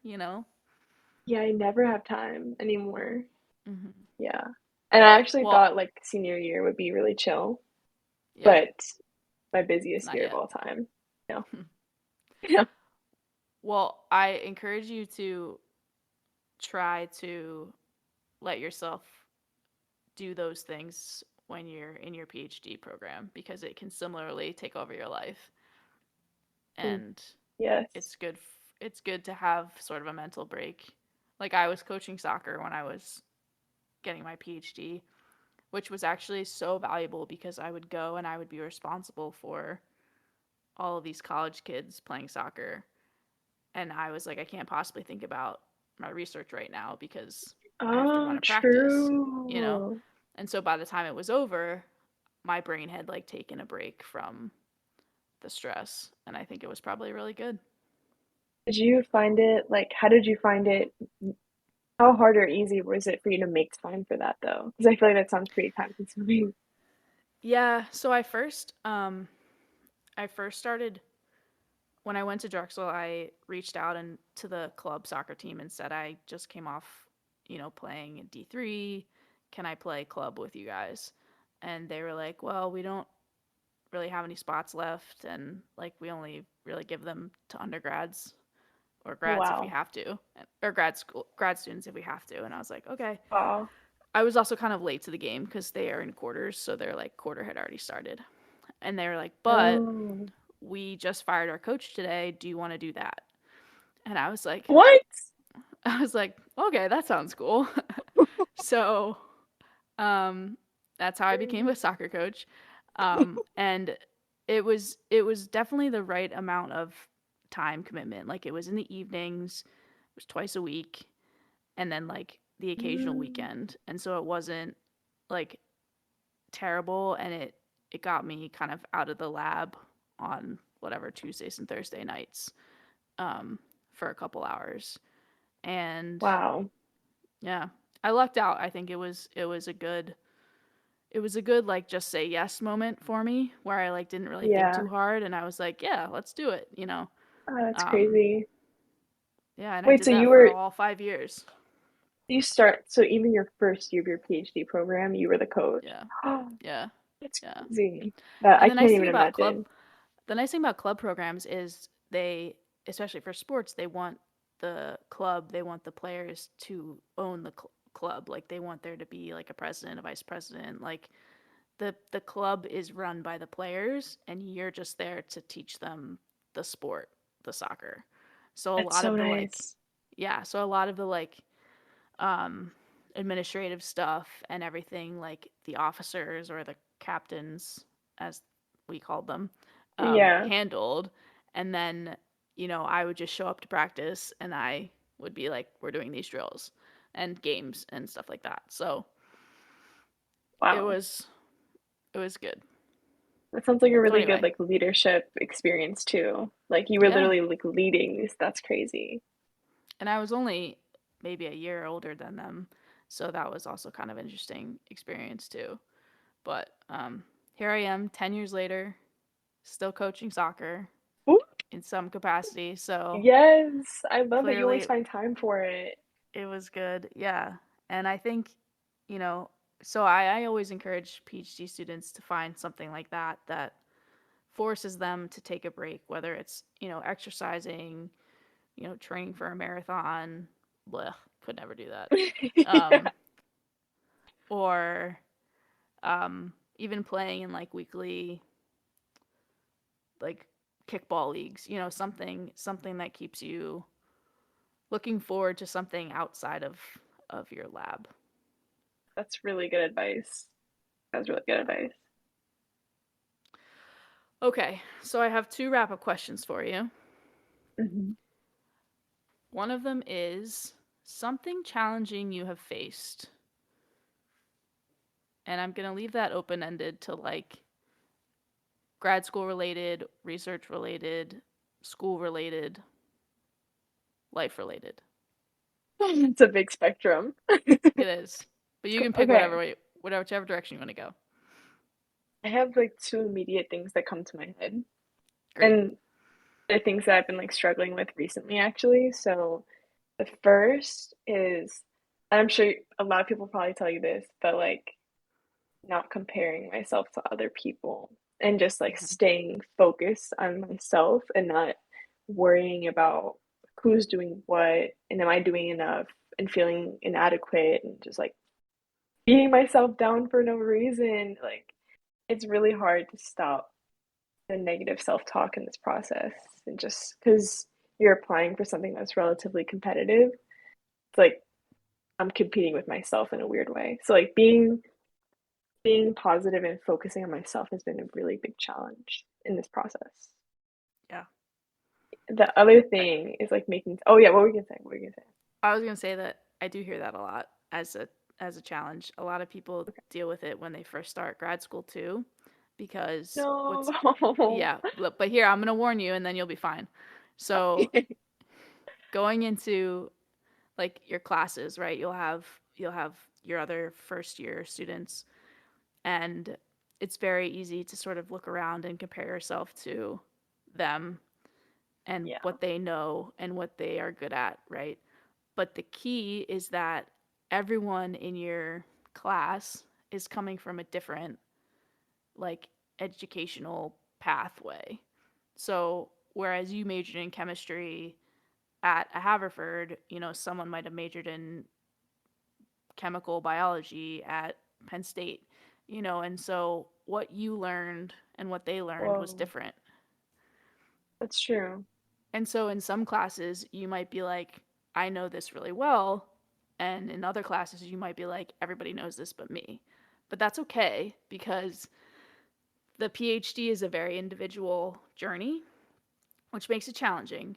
Yeah, I never have time anymore. Hmm. Yeah. And I actually Well, thought like senior year would be really chill, yeah, but my busiest not year of yet. all time. No. Yeah. Well, I encourage you to try to let yourself do those things when you're in your PhD program because it can similarly take over your life, Mm. and Yes. it's good to have sort of a mental break. Like I was coaching soccer when I was getting my PhD, which was actually so valuable because I would go and I would be responsible for all of these college kids playing soccer, and I was like, I can't possibly think about my research right now because I have to run Oh, a practice, you know? true. And so by the time it was over, my brain had like taken a break from the stress, and I think it was probably really good. Did you find it like, how did you find it? How hard or easy was it for you to make time for that though? Because I feel like that sounds pretty time consuming. Yeah, so I first started when I went to Drexel. I reached out and to the club soccer team and said I just came off, playing in D3. Can I play club with you guys? And they were like, "Well, we don't really have any spots left, and like we only really give them to undergrads or Oh, grads if we wow. have to, or grad students if we have to." And I was like, "Okay." Wow. I was also kind of late to the game because they are in quarters, so their like quarter had already started, and they were like, "But Oh. we just fired our coach today. Do you want to do that?" And I was like, What? I was like, "Okay, that sounds cool." So, um, that's how I became a soccer coach. And it was definitely the right amount of time commitment. Like it was in the evenings, it was twice a week, and then like the occasional Mm, weekend. And so it wasn't like terrible, and it got me kind of out of the lab on whatever Tuesdays and Thursday nights um for a couple hours. And wow. yeah, I lucked out. I think it was a good like just say yes moment for me where I like didn't really think Yeah. too hard and I was like, yeah, let's do it. Oh, that's Um crazy. yeah, and I Wait, did so that you for were all 5 years. you start so even your first year of your PhD program, you were the coach. Yeah. Oh, Yeah. that's Yeah. crazy. That And I can't even imagine. the nice thing about club programs is they, especially for sports, they want the players to own the club. Like they want there to be like a president, a vice president, like the club is run by the players and you're just there to teach them the sport, the soccer. So a That's lot so of the like nice. yeah, so a lot of the like um administrative stuff and everything, like the officers or the captains as we called them, Yeah, handled. And then, I would just show up to practice and I would be like, we're doing these drills and games and stuff like that. So it wow. was it was good. That sounds like a So really good anyway, like leadership experience too. Like you were yeah. literally like leading these. That's crazy. And I was only maybe a year older than them, so that was also kind of interesting experience too. But here I am, 10 years later, still coaching soccer Ooh, in some capacity. So yes, I love that you always clearly find time for it. it was good, yeah. And I think, you know, so I always encourage PhD students to find something like that forces them to take a break, whether it's exercising, training for a marathon. Blech, could never do that. Yeah, Um, or even playing in like weekly like kickball leagues, something that keeps you looking forward to something outside of your lab. that's really good advice. That's really good advice. Okay, so I have two wrap up questions for you. Hmm. One of them is something challenging you have faced, and I'm going to leave that open ended to like grad school related, research related, school related, life related. It's a big spectrum. It is. But you can pick Okay, whichever direction you want to go. I have like two immediate things that come to my head, Great. and they're things that I've been like struggling with recently, actually. So the first is, and I'm sure a lot of people probably tell you this, but like not comparing myself to other people and just like Mm-hmm. staying focused on myself and not worrying about who's doing what and am I doing enough and feeling inadequate and just like beating myself down for no reason. Like it's really hard to stop the negative self-talk in this process and just because you're applying for something that's relatively competitive, it's like I'm competing with myself in a weird way. So like being positive and focusing on myself has been a really big challenge in this process. Yeah. The other I, thing is like making, oh yeah, what were you gonna say? What were you gonna say? I was gonna say that I do hear that a lot as a challenge. A lot of people deal with it when they first start grad school too, because what's No. yeah, but here I'm gonna warn you, and then you'll be fine. So going into like your classes, right? You'll have your other first year students, and it's very easy to sort of look around and compare yourself to them and Yeah. what they know and what they are good at, right? But the key is that everyone in your class is coming from a different like educational pathway. So whereas you majored in chemistry at a Haverford, someone might have majored in chemical biology at Penn State, and so what you learned and what they learned was Whoa. different. That's true. And so in some classes, you might be like, I know this really well. And in other classes, you might be like, everybody knows this but me. But that's okay because the PhD is a very individual journey, which makes it challenging.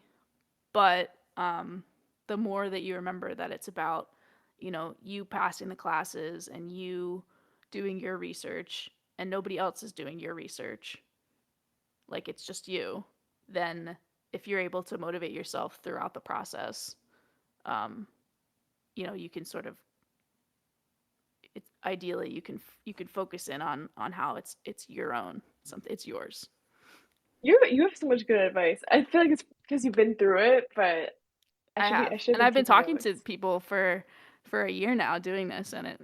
But the more that you remember that it's about, you passing the classes and you doing your research and nobody else is doing your research, like it's just you, then if you're able to motivate yourself throughout the process, um, you can sort of ideally you can focus in on how it's your own something, it's yours. You have so much good advice. I feel like it's because you've been through it, but I I have, should have and been I've been taking talking to notes. people for a year now doing this, and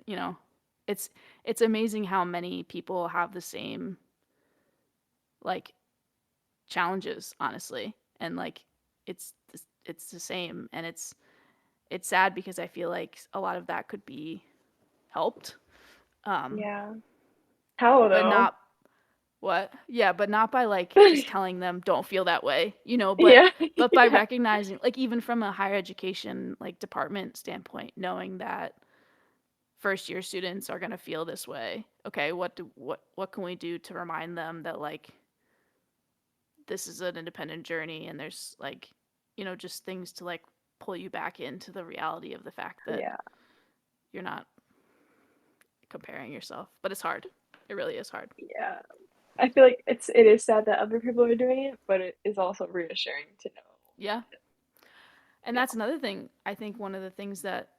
it's it's amazing how many people have the same like challenges, honestly, and like it's it's the same, and it's sad because I feel like a lot of that could be helped, um, Yeah. How but though? not but not by like just telling them don't feel that way, Yeah. but by Yeah. recognizing, like, even from a higher education like department standpoint, knowing that first year students are going to feel this way. Okay, what can we do to remind them that like this is an independent journey, and there's like, just things to like pull you back into the reality of the fact that Yeah. you're not comparing yourself. But it's hard. It really is hard. Yeah. I feel like it is sad that other people are doing it, but it is also reassuring to know. Yeah. And Yeah. that's another thing. I think one of the things that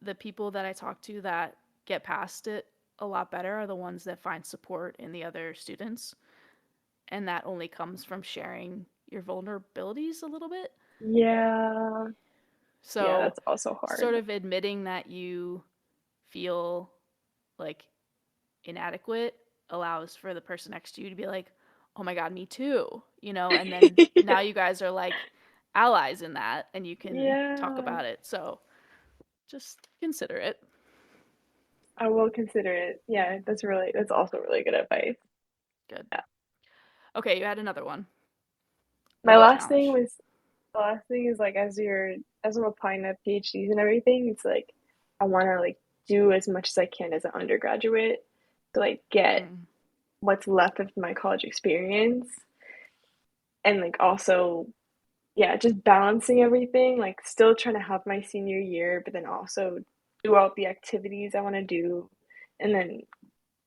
the people that I talk to that get past it a lot better are the ones that find support in the other students. And that only comes from sharing your vulnerabilities a little bit. Yeah. Yeah, So, that's also sort hard. of admitting that you feel like inadequate allows for the person next to you to be like, oh my God, me too, and then now you guys are like allies in that and you can talk Yeah. about it. So, just consider it. I will consider it. Yeah, that's also really good advice. Good. Yeah. Okay, you had another one. My Another last thing challenge. was the last thing is like as I'm applying to PhDs and everything, it's like I want to like do as much as I can as an undergraduate to like get Mm. what's left of my college experience and like also yeah, just balancing everything, like still trying to have my senior year, but then also do all the activities I want to do and then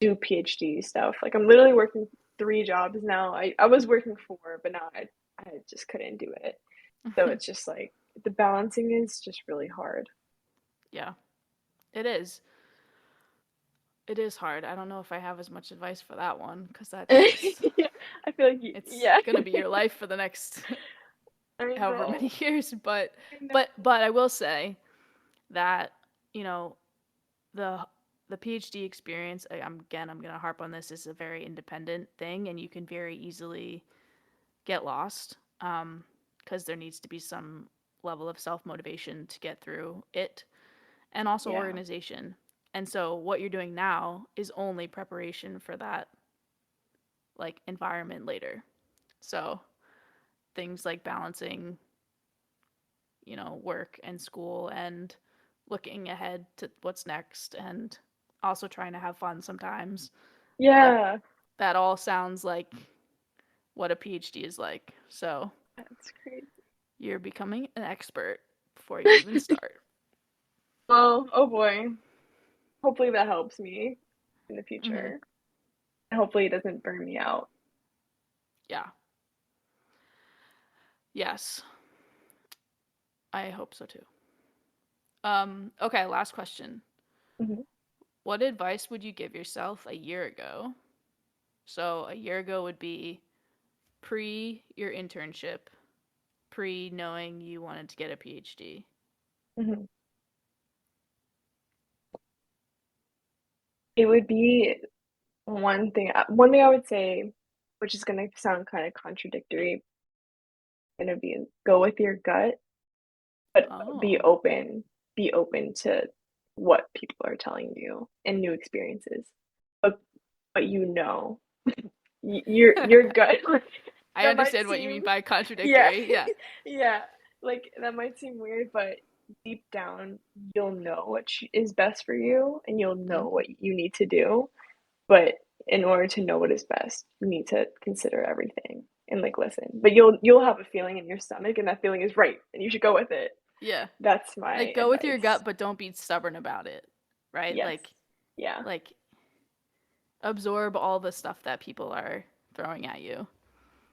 do PhD stuff. Like I'm literally working 3 jobs now. I was working 4, but now I just couldn't do it. So it's just like the balancing is just really hard. Yeah, it is. It is hard. I don't know if I have as much advice for that one because that's just, Yeah, I feel like it's yeah. gonna be your life for the next I however many know. years. But I know. but I will say that you know the the PhD experience. I'm gonna harp on this. Is a very independent thing, and you can very easily get lost because there needs to be some level of self motivation to get through it, and also Yeah. organization. And so what you're doing now is only preparation for that like environment later. So things like balancing, work and school and looking ahead to what's next and also trying to have fun sometimes. Like Yeah. that all sounds like what a PhD is like. So That's crazy. you're becoming an expert. before you even start. Well, oh boy. Hopefully that helps me in the Hmm. future. And hopefully it doesn't burn me out. Yeah. Yes. I hope so too. Okay, last question. Mhm. What advice would you give yourself a year ago? So a year ago would be pre your internship, pre knowing you wanted to get a PhD. Mhm. It would be one thing I would say, which is gonna sound kind of contradictory, gonna be go with your gut, but be Oh. open. Be open to what people are telling you and new experiences. But you know, your gut I that might understand what you mean seem by yeah contradictory. Yeah. yeah like that might seem weird, but deep down you'll know what is best for you and you'll Mm, know what you need to do. But in order to know what is best, you need to consider everything and like listen. But you'll have a feeling in your stomach and that feeling is right and you should go with it. yeah. That's Like my go with your advice. gut, but don't be stubborn about it. Right? Yes. Yeah. Like absorb all the stuff that people are throwing at you.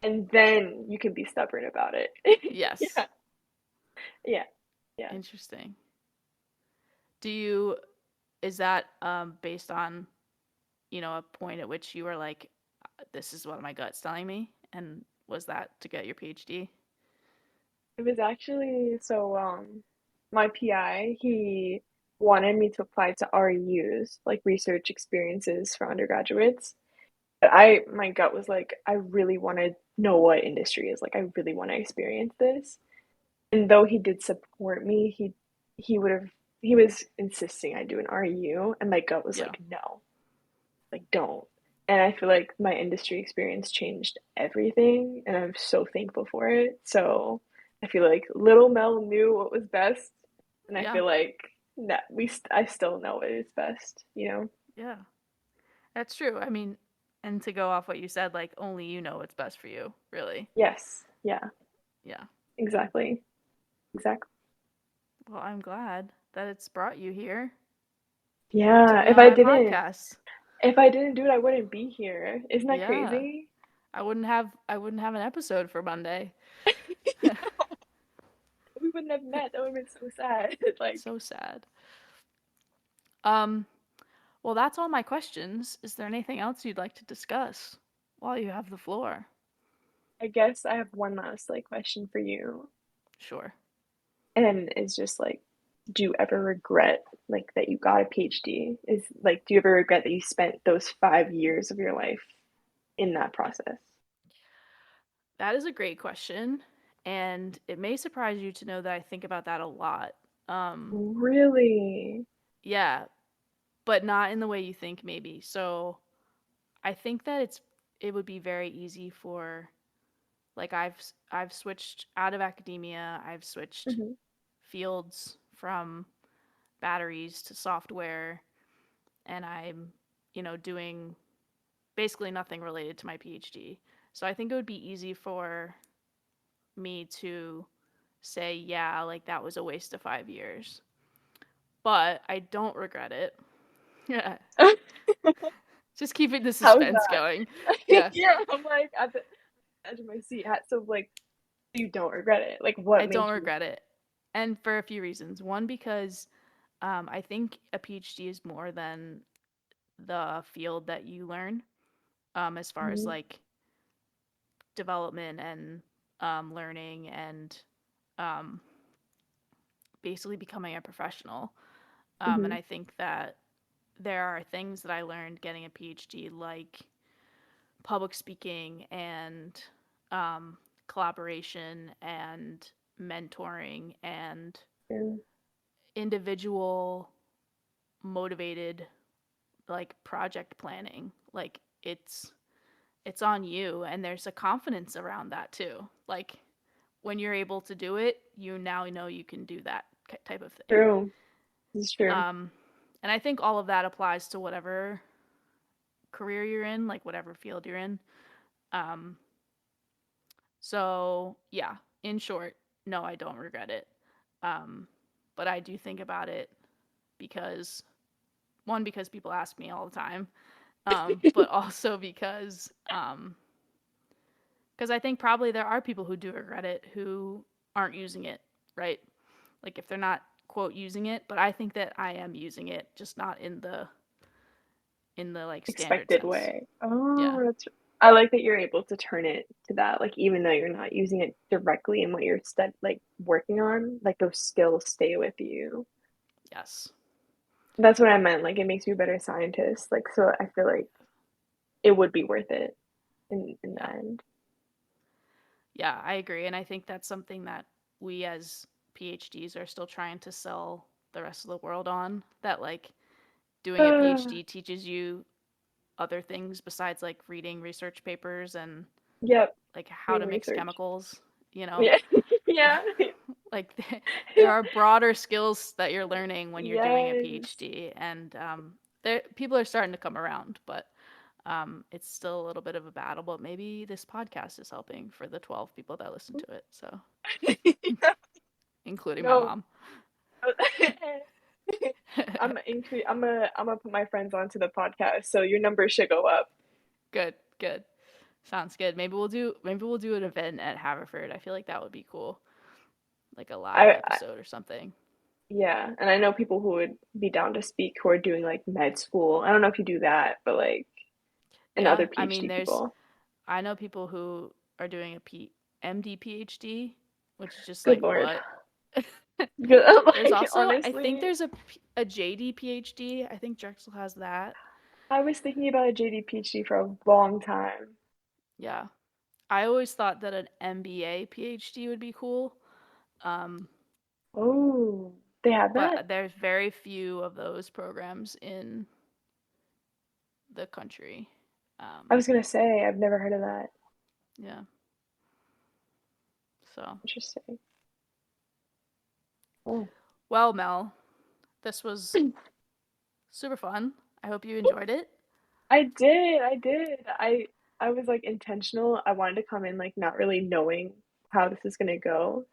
And then you can be stubborn about it. Yes. Yeah. Yeah. Yeah. Interesting. Do you is that based on, a point at which you were like, this is what my gut's telling me? And was that to get your PhD? It was actually my PI, he wanted me to apply to REUs, like research experiences for undergraduates. But my gut was like, I really want to know what industry is like. I really want to experience this. And though he did support me, he would have he was insisting I do an REU, and my gut was Yeah. like, no, like don't. And I feel like my industry experience changed everything, and I'm so thankful for it. So I feel like little Mel knew what was best, and I Yeah. feel like that I still know what is best, you know? Yeah. That's true. I mean, and to go off what you said, like only you know what's best for you, really. Yes. Yeah. Yeah. Exactly. Exactly. Well, I'm glad that it's brought you here to Yeah. be on my podcast. If I didn't do it, I wouldn't be here. Isn't that Yeah. crazy? I wouldn't have an episode for Monday. We wouldn't have met. That would have been so sad. Like, So sad. Um, well, that's all my questions. Is there anything else you'd like to discuss while you have the floor? I guess I have one last like question for you. Sure. And it's just like, do you ever regret like that you got a PhD? Is like, do you ever regret that you spent those 5 years of your life in that process? That is a great question, and it may surprise you to know that I think about that a lot. Um, Really? yeah, but not in the way you think maybe. So, I think that it would be very easy for like I've switched out of academia, I've switched Hmm. fields from batteries to software, and I'm, doing basically nothing related to my PhD. So I think it would be easy for me to say, yeah, like that was a waste of 5 years. But I don't regret it. Yeah. Just keeping the How's suspense that? going. Yeah. Yeah, I'm like at the edge of my seat. So like, you don't regret it. Like, I what don't made you? regret it. And for a few reasons. One, because I think a PhD is more than the field that you learn, as far as Mhm. like development and learning and um, basically becoming a professional. And Mhm. I think that there are things that I learned getting a PhD, like public speaking and um, collaboration and mentoring and Yeah. individual motivated like project planning. Like it's on you, and there's a confidence around that too. Like when you're able to do it, you now know you can do that type of thing. True. This is true. Um, and I think all of that applies to whatever career you're in, like whatever field you're in. Um, so yeah, in short, no, I don't regret it. But I do think about it because, one, because people ask me all the time, but also because I think probably there are people who do regret it who aren't using it, right? Like if they're not quote using it, but I think that I am using it, just not in the like standard Expected sense. way. Yeah. Oh, I like that you're able to turn it to that. Like even though you're not using it directly in what you're like working on, like those skills stay with you. Yes. That's what I meant. Like it makes you a better scientist. Like so I feel like it would be worth it in the Yeah. end. Yeah, I agree. And I think that's something that we as PhDs are still trying to sell the rest of the world on. That like doing a PhD teaches you other things besides like reading research papers and Yep. like how to Reading mix research. chemicals, you know? Yeah. Yeah. Like there are broader skills that you're learning when you're doing a Yes. PhD, and people are starting to come around, but it's still a little bit of a battle. But maybe this podcast is helping for the 12 people that listen to it, so including my No. mom. I'm gonna put my friends onto the podcast, so your numbers should go up. Good, good. Sounds good. Maybe we'll do an event at Haverford. I feel like that would be cool, like a live I episode or something. yeah, and I know people who would be down to speak who are doing like med school. I don't know if you do that, but like and Yeah, other I mean, PhD people. I know people who are doing a MD PhD, which is just Good like Lord. what. Good, There's like also, I think honestly, there's a JD PhD. I think Drexel has that. I was thinking about a JD PhD for a long time. Yeah. I always thought that an MBA PhD would be cool. Um, Oh, they have that? but there's very few of those programs in the country. I Um, was gonna say I've never heard of that. yeah. So, Interesting. Oh. well, Mel, this was super fun. I hope you enjoyed it. I did. I did. I was like intentional. I wanted to come in like not really knowing how this is gonna go.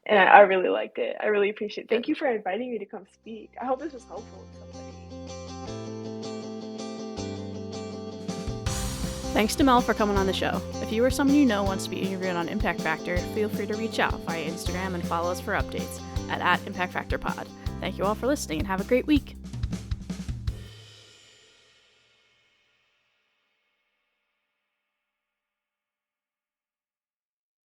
And Yeah. I really liked it. I really appreciate it. Thank Good. you for inviting me to come speak. I hope this was helpful to somebody. Thanks to Mel for coming on the show. If you or someone you know wants to be interviewed on Impact Factor, feel free to reach out via Instagram and follow us for updates at Impact Factor Pod. Thank you all for listening and have a great week.